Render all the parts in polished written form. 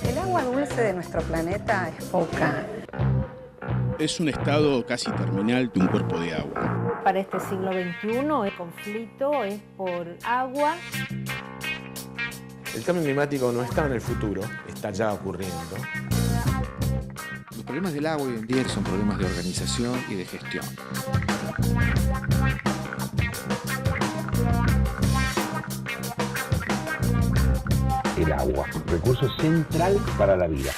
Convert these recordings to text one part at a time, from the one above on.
El agua dulce de nuestro planeta es poca. Es un estado casi terminal de un cuerpo de agua. Para este siglo XXI el conflicto es por agua. El cambio climático no está en el futuro, está ya ocurriendo. Los problemas del agua hoy en día son problemas de organización y de gestión. El agua, recurso central para la vida.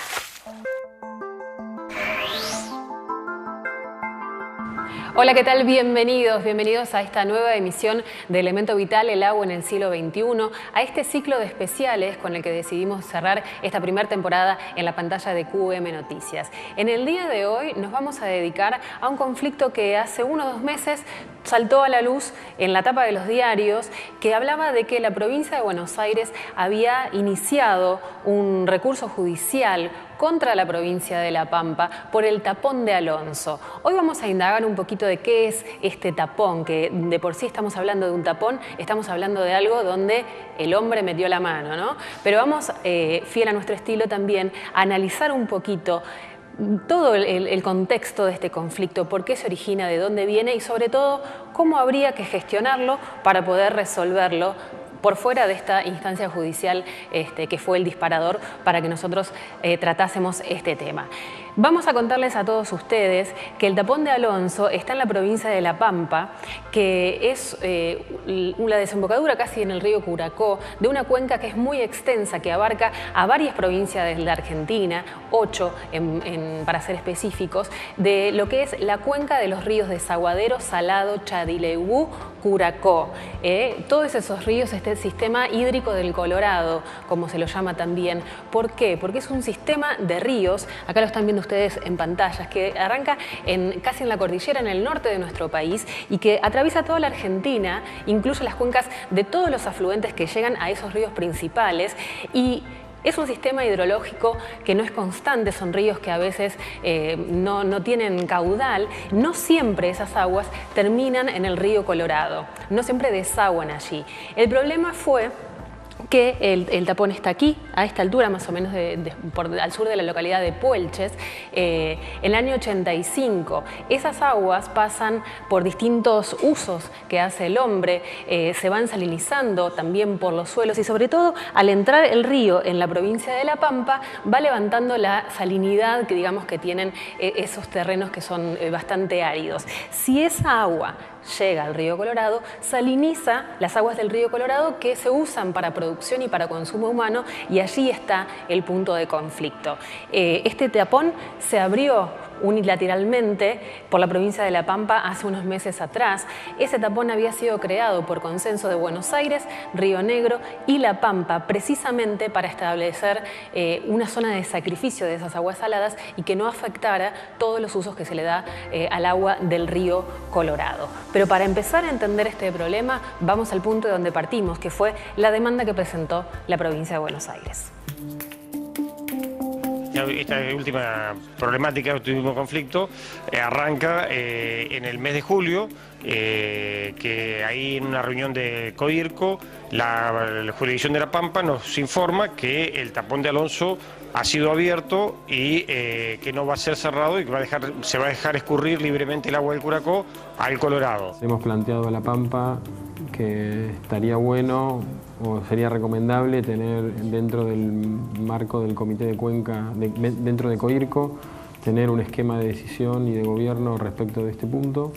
Hola, ¿qué tal? Bienvenidos a esta nueva emisión de Elemento Vital, el agua en el siglo XXI, a este ciclo de especiales con el que decidimos cerrar esta primera temporada en la pantalla de QM Noticias. En el día de hoy nos vamos a dedicar a un conflicto que hace 1 o 2 meses saltó a la luz en la tapa de los diarios, que hablaba de que la provincia de Buenos Aires había iniciado un recurso judicial contra la provincia de La Pampa por el tapón de Alonso. Hoy vamos a indagar un poquito de qué es este tapón, que de por sí estamos hablando de un tapón, estamos hablando de algo donde el hombre metió la mano, ¿no? Pero vamos, fiel a nuestro estilo también, a analizar un poquito todo el contexto de este conflicto, por qué se origina, de dónde viene y sobre todo cómo habría que gestionarlo para poder resolverlo por fuera de esta instancia judicial que fue el disparador para que nosotros tratásemos este tema. Vamos a contarles a todos ustedes que el tapón de Alonso está en la provincia de La Pampa, que es la desembocadura casi en el río Curacó, de una cuenca que es muy extensa, que abarca a varias provincias de la Argentina, 8 para ser específicos, de lo que es la cuenca de los ríos Desaguadero, Salado, Chadileú, Curacó. Todos esos ríos, este sistema hídrico del Colorado, como se lo llama también. ¿Por qué? Porque es un sistema de ríos, acá lo están viendo ustedes en pantallas, que arranca casi en la cordillera, en el norte de nuestro país, y que atraviesa toda la Argentina, incluye las cuencas de todos los afluentes que llegan a esos ríos principales, y es un sistema hidrológico que no es constante, son ríos que a veces no tienen caudal. No siempre esas aguas terminan en el río Colorado, no siempre desaguan allí. El problema fue que el tapón está aquí, a esta altura más o menos al sur de la localidad de Puelches, en el año 85. Esas aguas pasan por distintos usos que hace el hombre, se van salinizando también por los suelos y sobre todo al entrar el río en la provincia de La Pampa va levantando la salinidad que digamos que tienen esos terrenos que son bastante áridos. Si esa agua llega al río Colorado, saliniza las aguas del río Colorado que se usan para producción y para consumo humano, y allí está el punto de conflicto. Este tapón se abrió unilateralmente por la provincia de La Pampa hace unos meses atrás. Ese tapón había sido creado por consenso de Buenos Aires, Río Negro y La Pampa, precisamente para establecer una zona de sacrificio de esas aguas saladas y que no afectara todos los usos que se le da al agua del río Colorado. Pero para empezar a entender este problema, vamos al punto de donde partimos, que fue la demanda que presentó la provincia de Buenos Aires. Esta última problemática, este último conflicto, arranca en el mes de julio, que ahí en una reunión de CODIRCO, la jurisdicción de La Pampa nos informa que el tapón de Alonso ha sido abierto y que no va a ser cerrado y que se va a dejar escurrir libremente el agua del Curacó al Colorado. Hemos planteado a La Pampa que estaría bueno o sería recomendable tener dentro del marco del Comité de Cuenca, dentro de CODIRCO, tener un esquema de decisión y de gobierno respecto de este punto.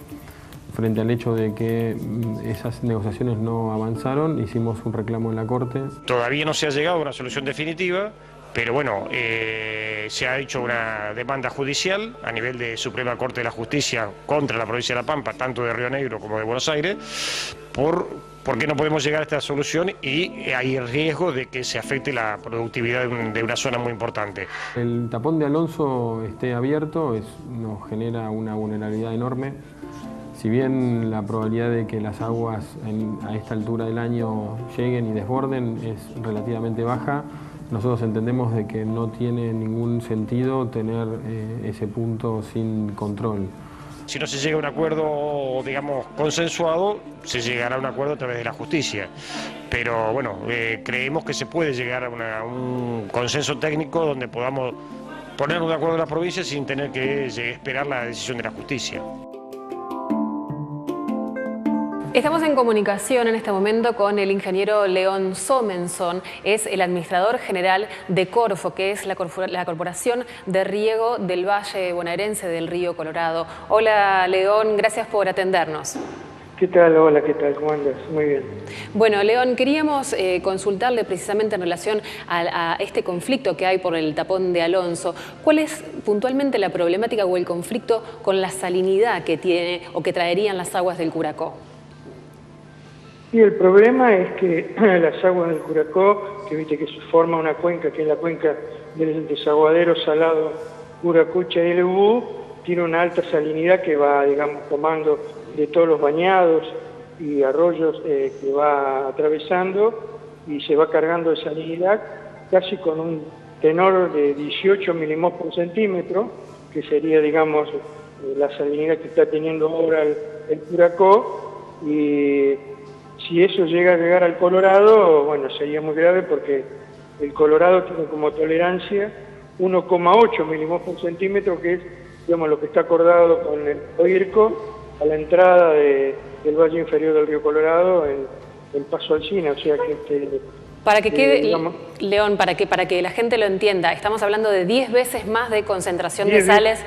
Frente al hecho de que esas negociaciones no avanzaron, hicimos un reclamo en la Corte. Todavía no se ha llegado a una solución definitiva, pero bueno, se ha hecho una demanda judicial a nivel de Suprema Corte de la Justicia contra la provincia de La Pampa, tanto de Río Negro como de Buenos Aires, porque no podemos llegar a esta solución y hay riesgo de que se afecte la productividad de una zona muy importante. El tapón de Alonso esté abierto nos genera una vulnerabilidad enorme. Si bien la probabilidad de que las aguas a esta altura del año lleguen y desborden es relativamente baja, nosotros entendemos de que no tiene ningún sentido tener ese punto sin control. Si no se llega a un acuerdo, digamos, consensuado, se llegará a un acuerdo a través de la justicia. Pero bueno, creemos que se puede llegar a un consenso técnico donde podamos ponernos de acuerdo en las provincias sin tener que esperar la decisión de la justicia. Estamos en comunicación en este momento con el ingeniero León Somenson, es el administrador general de Corfo, que es la Corporación de Riego del Valle Bonaerense del Río Colorado. Hola León, gracias por atendernos. ¿Qué tal? Hola, ¿qué tal? ¿Cómo andas? Muy bien. Bueno, León, queríamos consultarle precisamente en relación a este conflicto que hay por el tapón de Alonso. ¿Cuál es puntualmente la problemática o el conflicto con la salinidad que tiene o que traerían las aguas del Curacó? Y el problema es que las aguas del Curacó, que viste que se forma una cuenca, que es la cuenca del desaguadero salado Curacucha-Elebú, tiene una alta salinidad que va, digamos, tomando de todos los bañados y arroyos que va atravesando y se va cargando de salinidad casi con un tenor de 18 milimols por centímetro, que sería, digamos, la salinidad que está teniendo ahora el Curacó. Y si eso llega a llegar al Colorado, bueno, sería muy grave porque el Colorado tiene como tolerancia 1,8 milimols por centímetro, que es, digamos, lo que está acordado con el Coirco a la entrada del valle inferior del río Colorado en Paso Alsina, o sea que para que quede, digamos, León, para que la gente lo entienda, estamos hablando de 10 veces más de concentración de sales.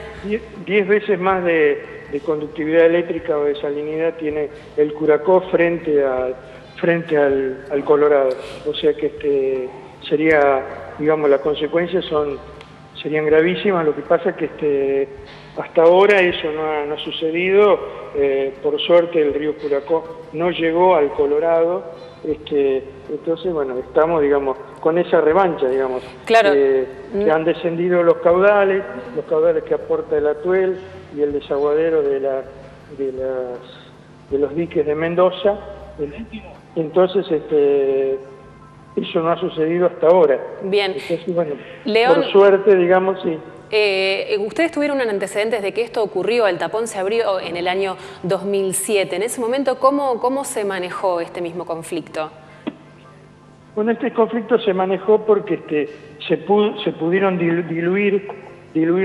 10 veces más de conductividad eléctrica o de salinidad tiene el Curacó frente al Colorado. O sea que sería, digamos, las consecuencias serían gravísimas. Lo que pasa es que hasta ahora eso no ha sucedido. Por suerte el río Curacó no llegó al Colorado. Entonces, bueno, estamos, digamos, con esa revancha, digamos. Claro. Que han descendido los caudales que aporta el Atuel y el desaguadero de los diques de Mendoza. Entonces, eso no ha sucedido hasta ahora. Bien. Entonces, bueno, León, por suerte, digamos, sí. Ustedes tuvieron antecedentes de que esto ocurrió, el tapón se abrió en el año 2007. En ese momento, ¿cómo se manejó este mismo conflicto? Bueno, este conflicto se manejó porque se pudieron diluir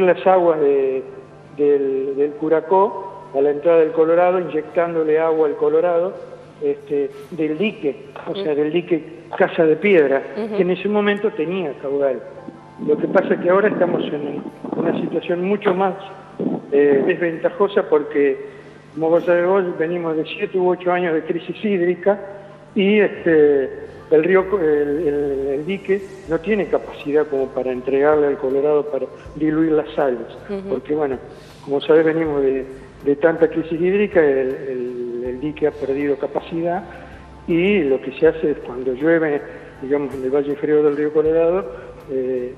las aguas del Curacó a la entrada del Colorado, inyectándole agua al Colorado del dique, o sea, del dique Casa de Piedra, que en ese momento tenía caudal. Lo que pasa es que ahora estamos en una situación mucho más desventajosa porque, como vos sabés, venimos de 7 u 8 años de crisis hídrica y el río, el dique no tiene capacidad como para entregarle al Colorado para diluir las sales, porque bueno, como sabés, venimos de tanta crisis hídrica, el dique ha perdido capacidad y lo que se hace es cuando llueve, digamos, en el valle inferior del río Colorado,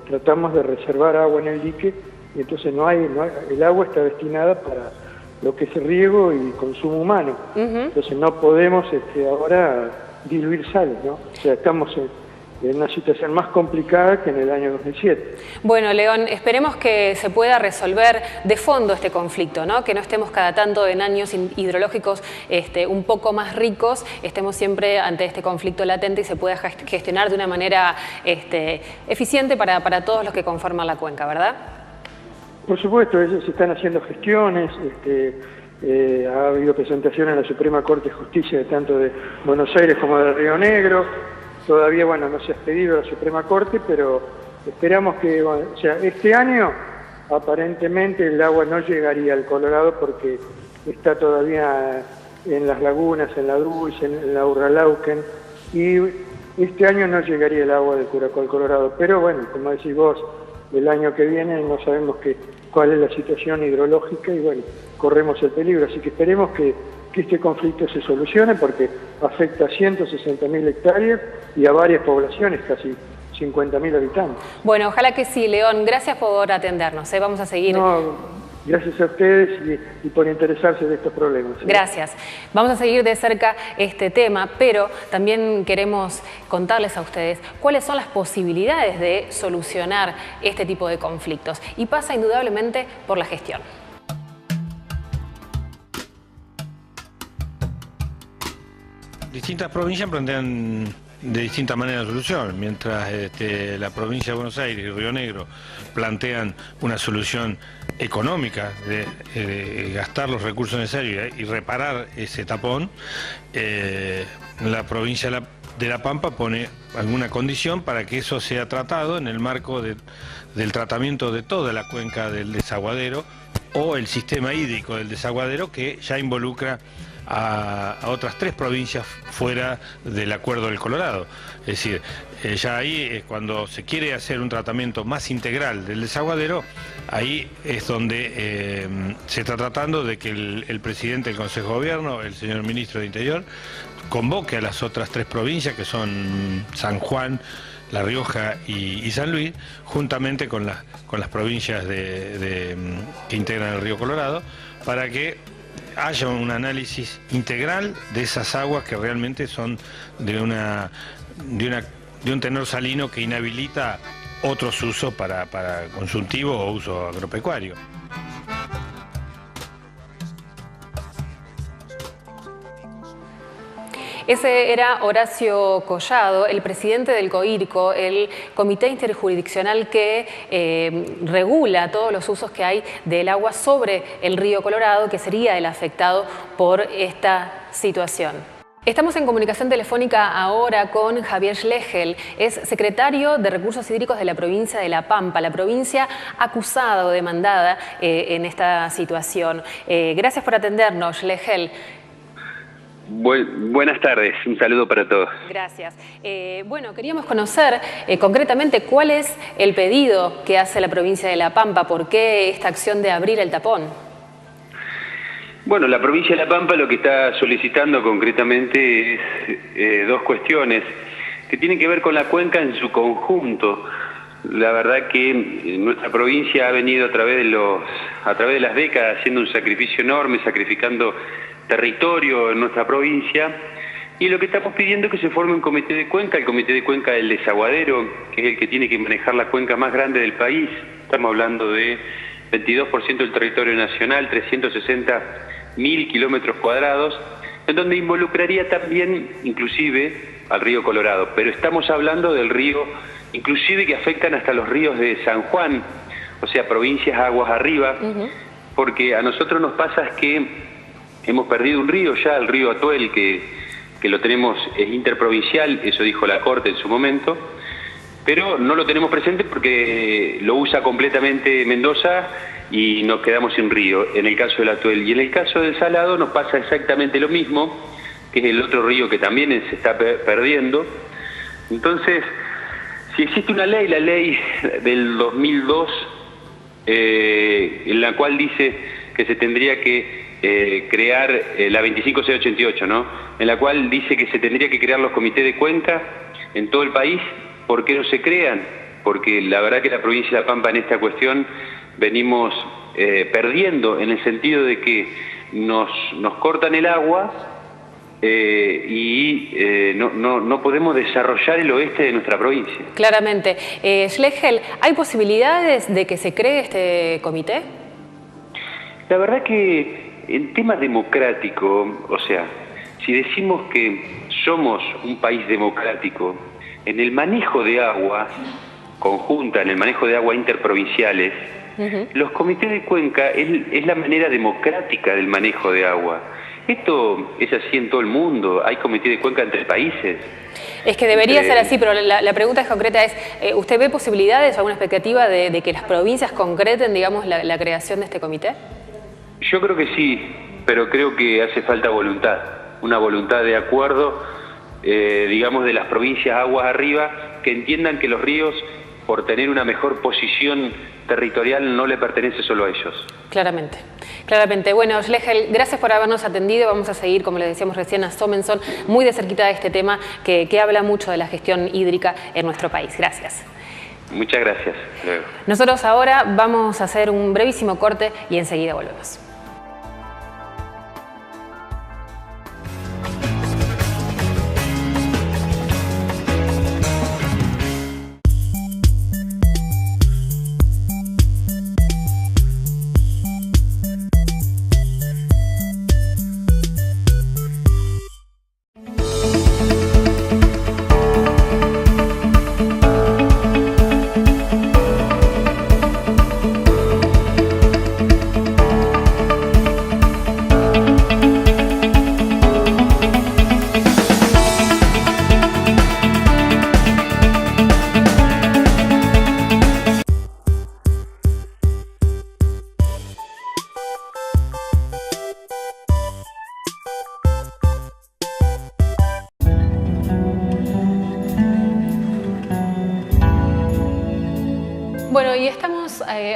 tratamos de reservar agua en el dique y entonces el agua está destinada para lo que es riego y consumo humano. Entonces no podemos ahora diluir sales, ¿no? O sea, estamos en una situación más complicada que en el año 2007. Bueno, León, esperemos que se pueda resolver de fondo este conflicto, ¿no? Que no estemos cada tanto en años hidrológicos un poco más ricos, estemos siempre ante este conflicto latente y se pueda gestionar de una manera eficiente para todos los que conforman la cuenca, ¿verdad? Por supuesto, se están haciendo gestiones, ha habido presentaciones en la Suprema Corte de Justicia tanto de Buenos Aires como de Río Negro. Todavía, bueno, no se ha expedido a la Suprema Corte, pero esperamos que, bueno, o sea, este año aparentemente el agua no llegaría al Colorado porque está todavía en las lagunas, en la Dulce, en la Urralauquen, y este año no llegaría el agua del Curacó al Colorado. Pero bueno, como decís vos, el año que viene no sabemos cuál es la situación hidrológica y bueno, corremos el peligro, así que esperemos que este conflicto se solucione porque afecta a 160.000 hectáreas y a varias poblaciones, casi 50.000 habitantes. Bueno, ojalá que sí, León. Gracias por atendernos. Vamos a seguir. No, gracias a ustedes y por interesarse de estos problemas. Gracias. Vamos a seguir de cerca este tema, pero también queremos contarles a ustedes cuáles son las posibilidades de solucionar este tipo de conflictos. Y pasa indudablemente por la gestión. distintas provincias plantean de distinta manera la solución. Mientras la provincia de Buenos Aires y Río Negro plantean una solución económica de gastar los recursos necesarios y reparar ese tapón, la provincia de La Pampa pone alguna condición para que eso sea tratado en el marco del tratamiento de toda la cuenca del desaguadero o el sistema hídrico del desaguadero, que ya involucra a otras 3 provincias fuera del Acuerdo del Colorado. Es decir, ya ahí cuando se quiere hacer un tratamiento más integral del desaguadero, ahí es donde se está tratando de que el presidente del Consejo de Gobierno, el señor ministro de Interior, convoque a las otras 3 provincias, que son San Juan, La Rioja y San Luis, juntamente con las provincias que integran el río Colorado, para que haya un análisis integral de esas aguas que realmente son de un tenor salino que inhabilita otros usos para consultivo o uso agropecuario. Ese era Horacio Collado, el presidente del COIRCO, el comité interjurisdiccional que regula todos los usos que hay del agua sobre el río Colorado, que sería el afectado por esta situación. Estamos en comunicación telefónica ahora con Javier Schlegel, es secretario de Recursos Hídricos de la provincia de La Pampa, la provincia acusada o demandada en esta situación. Gracias por atendernos, Schlegel. Buenas tardes, un saludo para todos. Gracias. Bueno, queríamos conocer concretamente cuál es el pedido que hace la provincia de La Pampa, por qué esta acción de abrir el tapón. Bueno, la provincia de La Pampa lo que está solicitando concretamente es 2 cuestiones que tienen que ver con la cuenca en su conjunto. La verdad que nuestra provincia ha venido a través de las décadas haciendo un sacrificio enorme, sacrificando territorio en nuestra provincia, y lo que estamos pidiendo es que se forme un comité de cuenca, el comité de cuenca del desaguadero, que es el que tiene que manejar la cuenca más grande del país. Estamos hablando de 22% del territorio nacional, 360.000 kilómetros cuadrados, en donde involucraría también inclusive al río Colorado, pero estamos hablando del río inclusive que afectan hasta los ríos de San Juan, o sea, provincias aguas arriba, porque a nosotros nos pasa es que hemos perdido un río ya, el río Atuel, que lo tenemos, es interprovincial, eso dijo la Corte en su momento, pero no lo tenemos presente porque lo usa completamente Mendoza y nos quedamos sin río, en el caso del Atuel. Y en el caso del Salado nos pasa exactamente lo mismo, que es el otro río que también se está perdiendo. Entonces, si existe una ley, la ley del 2002, en la cual dice que se tendría que crear la 25688, ¿no? En la cual dice que se tendría que crear los comités de cuenca en todo el país. ¿Por qué no se crean? Porque la verdad que la provincia de La Pampa en esta cuestión venimos perdiendo, en el sentido de que nos cortan el agua y no podemos desarrollar el oeste de nuestra provincia. Claramente. Schlegel, ¿hay posibilidades de que se cree este comité? La verdad que en tema democrático, o sea, si decimos que somos un país democrático, en el manejo de agua conjunta, en el manejo de agua interprovinciales, los comités de cuenca es la manera democrática del manejo de agua. Esto es así en todo el mundo, hay comités de cuenca entre países. Es que debería ser así, pero la pregunta concreta es, ¿usted ve posibilidades o alguna expectativa de que las provincias concreten, digamos, la creación de este comité? Yo creo que sí, pero creo que hace falta voluntad, una voluntad de acuerdo, digamos, de las provincias aguas arriba, que entiendan que los ríos, por tener una mejor posición territorial, no le pertenece solo a ellos. Claramente, claramente. Bueno, Schlegel, gracias por habernos atendido. Vamos a seguir, como le decíamos recién, a Somenson, muy de cerquita de este tema que habla mucho de la gestión hídrica en nuestro país. Gracias. Muchas gracias. Luego. Nosotros ahora vamos a hacer un brevísimo corte y enseguida volvemos.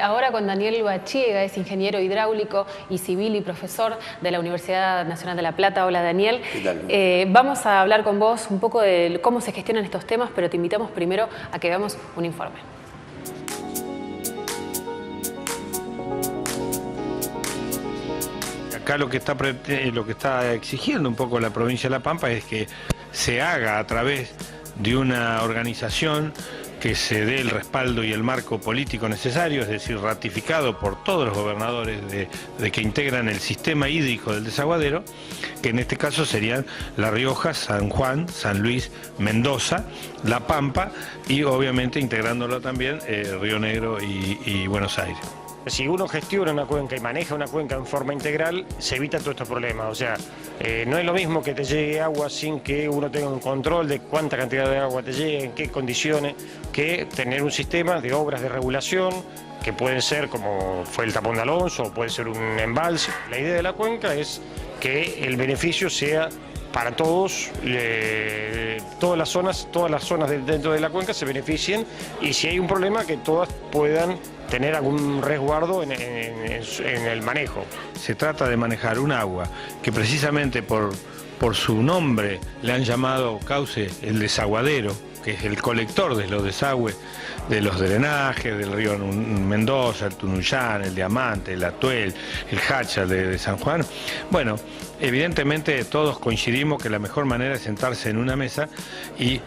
ahora con Daniel Bachiega, es ingeniero hidráulico y civil y profesor de la Universidad Nacional de La Plata. Hola, Daniel. ¿Qué tal? Vamos a hablar con vos un poco de cómo se gestionan estos temas, pero te invitamos primero a que veamos un informe. Acá lo que está exigiendo un poco la provincia de La Pampa es que se haga a través de una organización que se dé el respaldo y el marco político necesario, es decir, ratificado por todos los gobernadores de que integran el sistema hídrico del desaguadero, que en este caso serían La Rioja, San Juan, San Luis, Mendoza, La Pampa y obviamente integrándolo también Río Negro y Buenos Aires. Si uno gestiona una cuenca y maneja una cuenca en forma integral, se evita todos estos problemas. O sea, no es lo mismo que te llegue agua sin que uno tenga un control de cuánta cantidad de agua te llegue, en qué condiciones, que tener un sistema de obras de regulación, que pueden ser como fue el Tapón de Alonso, o puede ser un embalse. La idea de la cuenca es que el beneficio sea para todos, todas las zonas dentro de la cuenca se beneficien, y si hay un problema que todas puedan tener algún resguardo en el manejo. Se trata de manejar un agua que precisamente por su nombre le han llamado cauce el desaguadero, que es el colector de los desagües, de los drenajes del río Mendoza, el Tunuyán, el Diamante, el Atuel, el Hacha de San Juan. Bueno, evidentemente todos coincidimos que la mejor manera es sentarse en una mesa y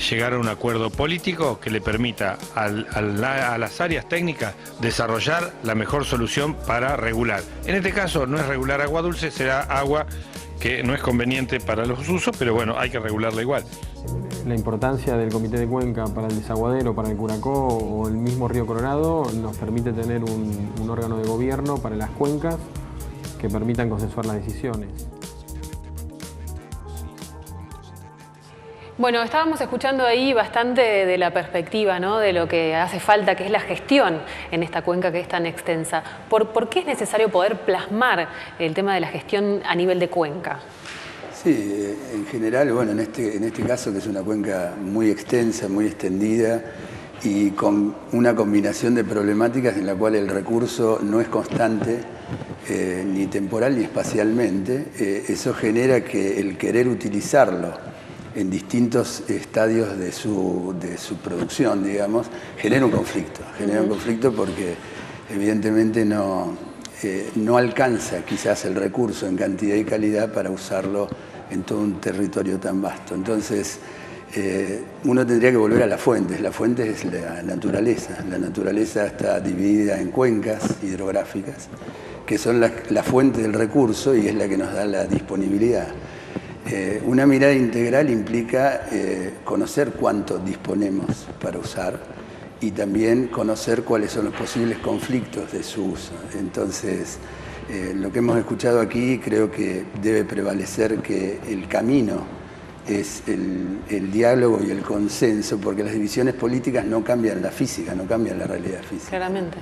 llegar a un acuerdo político que le permita a las áreas técnicas desarrollar la mejor solución para regular. En este caso no es regular agua dulce, será agua que no es conveniente para los usos, pero bueno, hay que regularla igual. La importancia del Comité de Cuenca para el desaguadero, para el Curacó o el mismo Río Colorado nos permite tener un órgano de gobierno para las cuencas que permitan consensuar las decisiones. Bueno, estábamos escuchando ahí bastante de la perspectiva, ¿no?, de lo que hace falta, que es la gestión en esta cuenca que es tan extensa. ¿Por qué es necesario poder plasmar el tema de la gestión a nivel de cuenca? Sí, en general, bueno, en este caso, que es una cuenca muy extensa, muy extendida y con una combinación de problemáticas en la cual el recurso no es constante, ni temporal ni espacialmente, eso genera que el querer utilizarlo en distintos estadios de su producción, digamos, genera un conflicto. Genera un conflicto porque evidentemente no alcanza quizás el recurso en cantidad y calidad para usarlo en todo un territorio tan vasto. Entonces, uno tendría que volver a las fuentes. La fuente es la naturaleza. La naturaleza está dividida en cuencas hidrográficas, que son la fuente del recurso y es la que nos da la disponibilidad. Una mirada integral implica conocer cuánto disponemos para usar y también conocer cuáles son los posibles conflictos de su uso. Entonces, lo que hemos escuchado aquí creo que debe prevalecer que el camino es el diálogo y el consenso, porque las divisiones políticas no cambian la física, no cambian la realidad física. Claramente.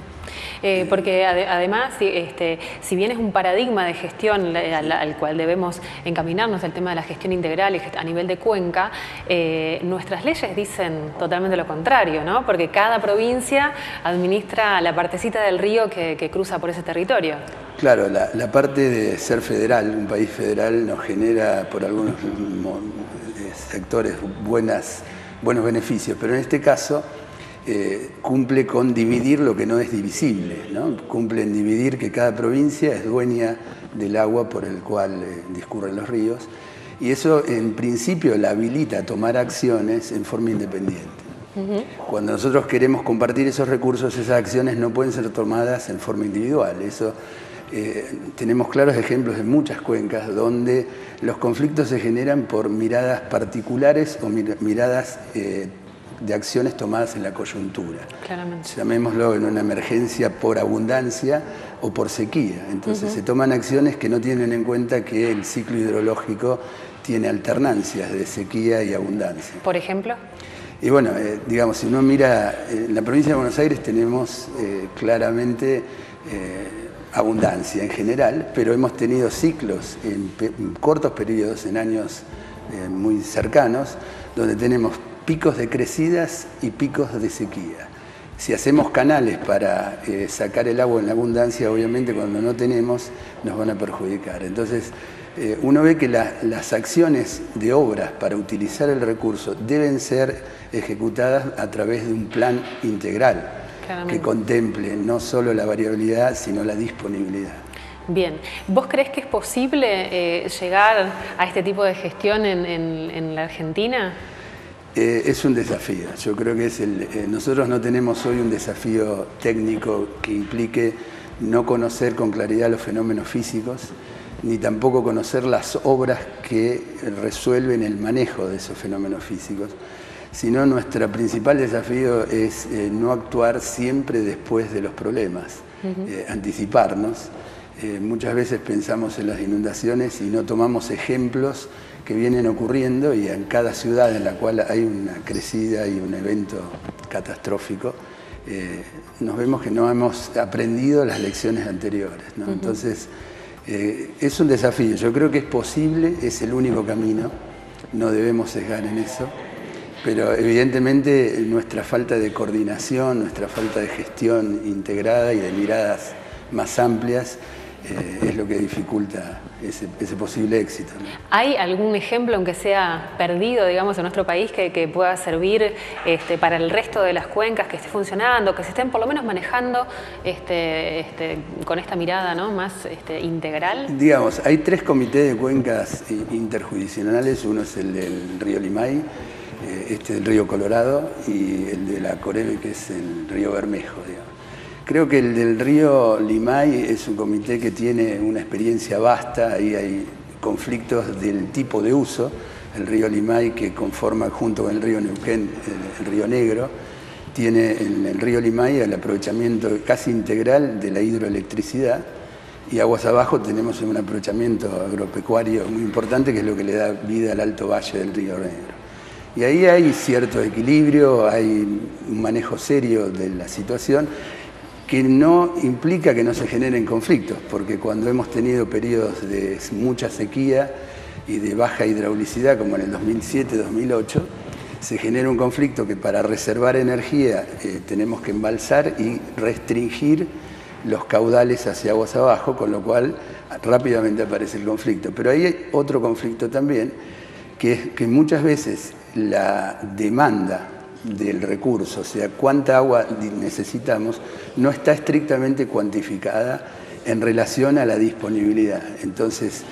Porque además, si bien es un paradigma de gestión al cual debemos encaminarnos, el tema de la gestión integral a nivel de cuenca, nuestras leyes dicen totalmente lo contrario, ¿no? Porque cada provincia administra la partecita del río que cruza por ese territorio. Claro, la parte de ser federal, un país federal, nos genera por algunos sectores buenos beneficios, pero en este caso cumple con dividir lo que no es divisible, ¿no? Cumple en dividir que cada provincia es dueña del agua por el cual discurren los ríos, y eso en principio la habilita a tomar acciones en forma independiente. Cuando nosotros queremos compartir esos recursos, esas acciones no pueden ser tomadas en forma individual. Eso tenemos claros ejemplos de muchas cuencas donde los conflictos se generan por miradas particulares o miradas de acciones tomadas en la coyuntura. Claramente. Llamémoslo en una emergencia por abundancia o por sequía. Entonces se toman acciones que no tienen en cuenta que el ciclo hidrológico tiene alternancias de sequía y abundancia. ¿Por ejemplo? Y bueno, digamos, si uno mira, en la provincia de Buenos Aires tenemos claramente abundancia en general, pero hemos tenido ciclos en cortos periodos, en años muy cercanos, donde tenemos picos de crecidas y picos de sequía. Si hacemos canales para sacar el agua en la abundancia, obviamente cuando no tenemos nos van a perjudicar. Entonces, uno ve que las acciones de obras para utilizar el recurso deben ser ejecutadas a través de un plan integral que contemple no solo la variabilidad, sino la disponibilidad. Bien, ¿vos creés que es posible llegar a este tipo de gestión en la Argentina? Es un desafío. Yo creo que nosotros no tenemos hoy un desafío técnico que implique no conocer con claridad los fenómenos físicos, ni tampoco conocer las obras que resuelven el manejo de esos fenómenos físicos, sino nuestro principal desafío es no actuar siempre después de los problemas, anticiparnos. Muchas veces pensamos en las inundaciones y no tomamos ejemplos que vienen ocurriendo, y en cada ciudad en la cual hay una crecida y un evento catastrófico, nos vemos que no hemos aprendido las lecciones anteriores, ¿no? Entonces, es un desafío. Yo creo que es posible, es el único camino, no debemos sesgar en eso, pero evidentemente nuestra falta de coordinación, nuestra falta de gestión integrada y de miradas más amplias es lo que dificulta ese posible éxito, ¿no? ¿Hay algún ejemplo, aunque sea perdido, digamos, en nuestro país, que pueda servir para el resto de las cuencas, que esté funcionando, que se estén por lo menos manejando con esta mirada, ¿no?, más integral? Digamos, hay 3 comités de cuencas interjurisdiccionales. Uno es el del río Limay, del río Colorado, y el de la Coreve, que es el río Bermejo, digamos. Creo que el del río Limay es un comité que tiene una experiencia vasta. Ahí hay conflictos del tipo de uso. El río Limay, que conforma junto con el río Neuquén, el río Negro, tiene en el río Limay el aprovechamiento casi integral de la hidroelectricidad, y aguas abajo tenemos un aprovechamiento agropecuario muy importante, que es lo que le da vida al alto valle del río Negro. Y ahí hay cierto equilibrio, hay un manejo serio de la situación, que no implica que no se generen conflictos, porque cuando hemos tenido periodos de mucha sequía y de baja hidraulicidad, como en el 2007-2008, se genera un conflicto que para reservar energía tenemos que embalsar y restringir los caudales hacia aguas abajo, con lo cual rápidamente aparece el conflicto. Pero ahí hay otro conflicto también, que es que muchas veces la demanda del recurso, o sea, cuánta agua necesitamos, no está estrictamente cuantificada en relación a la disponibilidad. Entonces,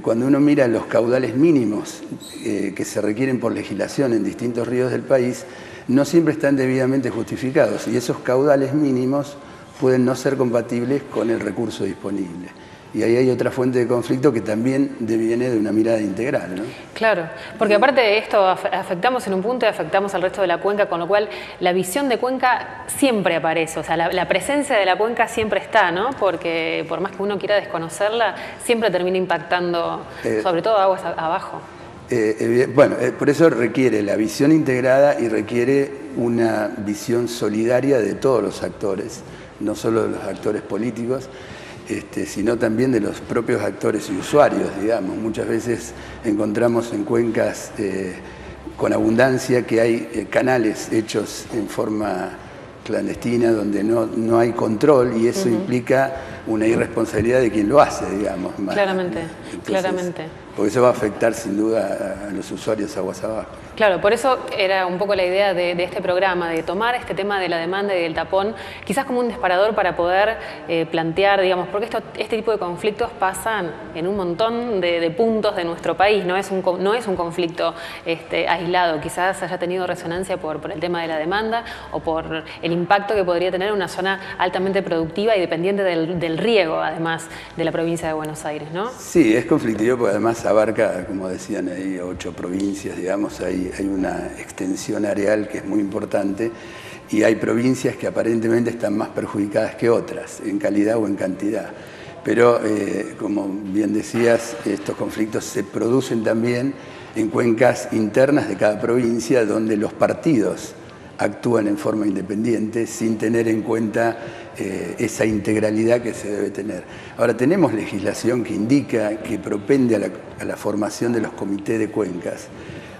cuando uno mira los caudales mínimos que se requieren por legislación en distintos ríos del país, no siempre están debidamente justificados, y esos caudales mínimos pueden no ser compatibles con el recurso disponible. Y ahí hay otra fuente de conflicto que también deviene de una mirada integral, ¿no? Claro, porque aparte de esto afectamos en un punto y afectamos al resto de la cuenca, con lo cual la visión de cuenca siempre aparece, o sea, la presencia de la cuenca siempre está, ¿no? Porque por más que uno quiera desconocerla, siempre termina impactando, sobre todo aguas abajo. Bueno, por eso requiere la visión integrada y requiere una visión solidaria de todos los actores, no solo de los actores políticos, sino también de los propios actores y usuarios, digamos. Muchas veces encontramos en cuencas con abundancia que hay canales hechos en forma clandestina, donde no hay control, y eso implica una irresponsabilidad de quien lo hace, digamos. Claramente, claramente. Porque eso va a afectar sin duda a los usuarios aguas abajo. Claro, por eso era un poco la idea de este programa, de tomar este tema de la demanda y del tapón, quizás como un disparador para poder plantear, digamos, porque este tipo de conflictos pasan en un montón de puntos de nuestro país, no es un conflicto aislado, quizás haya tenido resonancia por el tema de la demanda o por el impacto que podría tener una zona altamente productiva y dependiente del riego, además, de la provincia de Buenos Aires, ¿no? Sí, es conflictivo porque además abarca, como decían ahí, 8 provincias, digamos, hay una extensión areal que es muy importante, y hay provincias que aparentemente están más perjudicadas que otras, en calidad o en cantidad. Pero, como bien decías, estos conflictos se producen también en cuencas internas de cada provincia, donde los partidos actúan en forma independiente sin tener en cuenta esa integralidad que se debe tener. Ahora, tenemos legislación que indica, que propende a la formación de los comités de cuencas.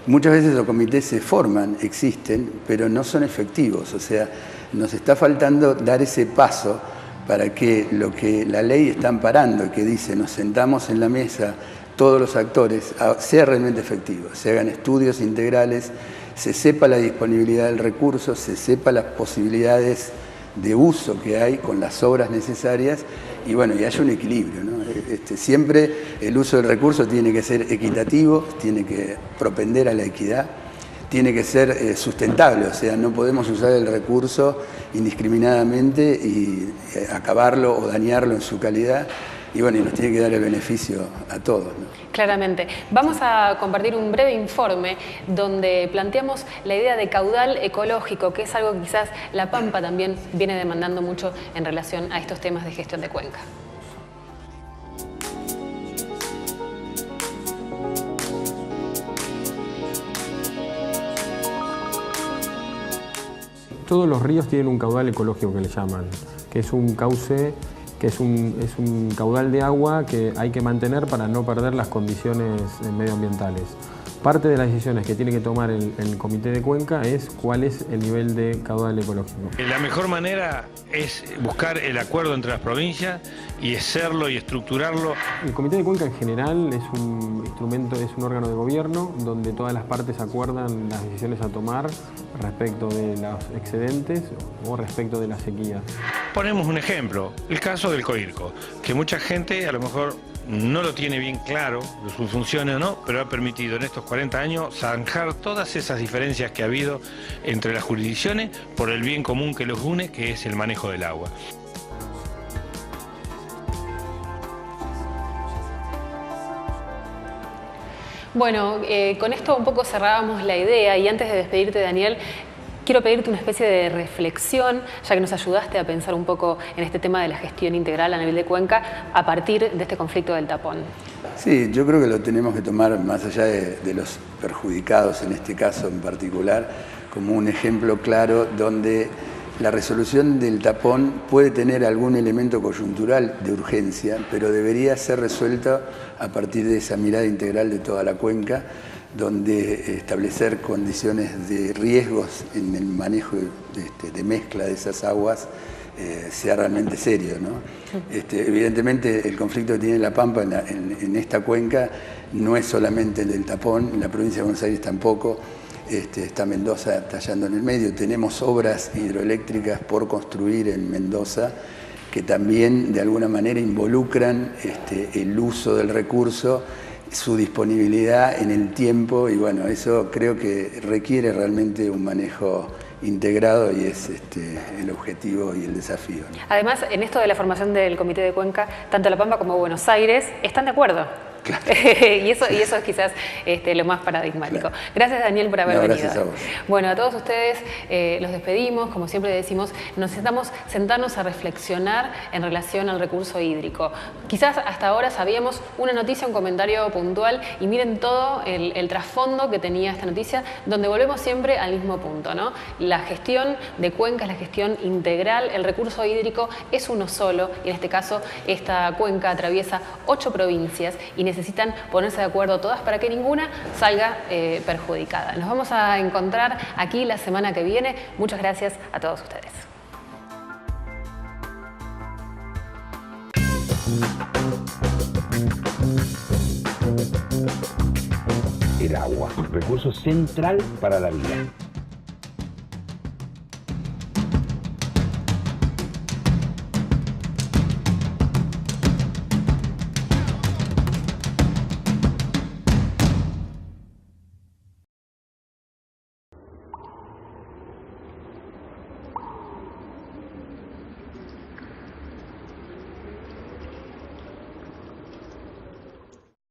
Muchas veces los comités se forman, existen, pero no son efectivos. O sea, nos está faltando dar ese paso para que lo que la ley está amparando, que dice nos sentamos en la mesa todos los actores, sea realmente efectivo, se hagan estudios integrales, se sepa la disponibilidad del recurso, se sepa las posibilidades de uso que hay con las obras necesarias y bueno, y haya un equilibrio, ¿no? Siempre el uso del recurso tiene que ser equitativo, tiene que propender a la equidad, tiene que ser sustentable, o sea, no podemos usar el recurso indiscriminadamente y acabarlo o dañarlo en su calidad. Y bueno, y nos tiene que dar el beneficio a todos, ¿no? Claramente. Vamos a compartir un breve informe donde planteamos la idea de caudal ecológico, que es algo que quizás La Pampa también viene demandando mucho en relación a estos temas de gestión de cuenca. Todos los ríos tienen un caudal ecológico que le llaman, que es un cauce, que es un caudal de agua que hay que mantener para no perder las condiciones medioambientales. Parte de las decisiones que tiene que tomar el Comité de Cuenca es cuál es el nivel de caudal ecológico. La mejor manera es buscar el acuerdo entre las provincias y hacerlo y estructurarlo. El Comité de Cuenca en general es un instrumento, es un órgano de gobierno donde todas las partes acuerdan las decisiones a tomar respecto de los excedentes o respecto de la sequía. Ponemos un ejemplo, el caso del Coirco, que mucha gente a lo mejor no lo tiene bien claro, sus funciones o no, pero ha permitido en estos 40 años zanjar todas esas diferencias que ha habido entre las jurisdicciones por el bien común que los une, que es el manejo del agua. Bueno, con esto un poco cerrábamos la idea y antes de despedirte, Daniel, quiero pedirte una especie de reflexión, ya que nos ayudaste a pensar un poco en este tema de la gestión integral a nivel de Cuenca a partir de este conflicto del tapón. Sí, yo creo que lo tenemos que tomar más allá de los perjudicados, en este caso en particular, como un ejemplo claro donde la resolución del tapón puede tener algún elemento coyuntural de urgencia, pero debería ser resuelta a partir de esa mirada integral de toda la cuenca, donde establecer condiciones de riesgos en el manejo de mezcla de esas aguas sea realmente serio, ¿no? Evidentemente el conflicto que tiene La Pampa en esta cuenca no es solamente el del tapón, en la provincia de Buenos Aires tampoco, está Mendoza tallando en el medio, tenemos obras hidroeléctricas por construir en Mendoza que también de alguna manera involucran el uso del recurso, su disponibilidad en el tiempo y bueno, eso creo que requiere realmente un manejo integrado y es el objetivo y el desafío, ¿no? Además, en esto de la formación del Comité de Cuenca, tanto La Pampa como Buenos Aires están de acuerdo. Claro. y eso es quizás lo más paradigmático. Claro. Gracias, Daniel, por haber venido. Gracias a vos. Bueno, a todos ustedes los despedimos. Como siempre decimos, necesitamos sentarnos a reflexionar en relación al recurso hídrico. Quizás hasta ahora sabíamos una noticia, un comentario puntual y miren todo el trasfondo que tenía esta noticia, donde volvemos siempre al mismo punto, ¿no? La gestión de cuencas, la gestión integral, el recurso hídrico es uno solo y en este caso esta cuenca atraviesa 8 provincias y necesitan ponerse de acuerdo todas para que ninguna salga perjudicada. Nos vamos a encontrar aquí la semana que viene. Muchas gracias a todos ustedes. El agua, recurso central para la vida.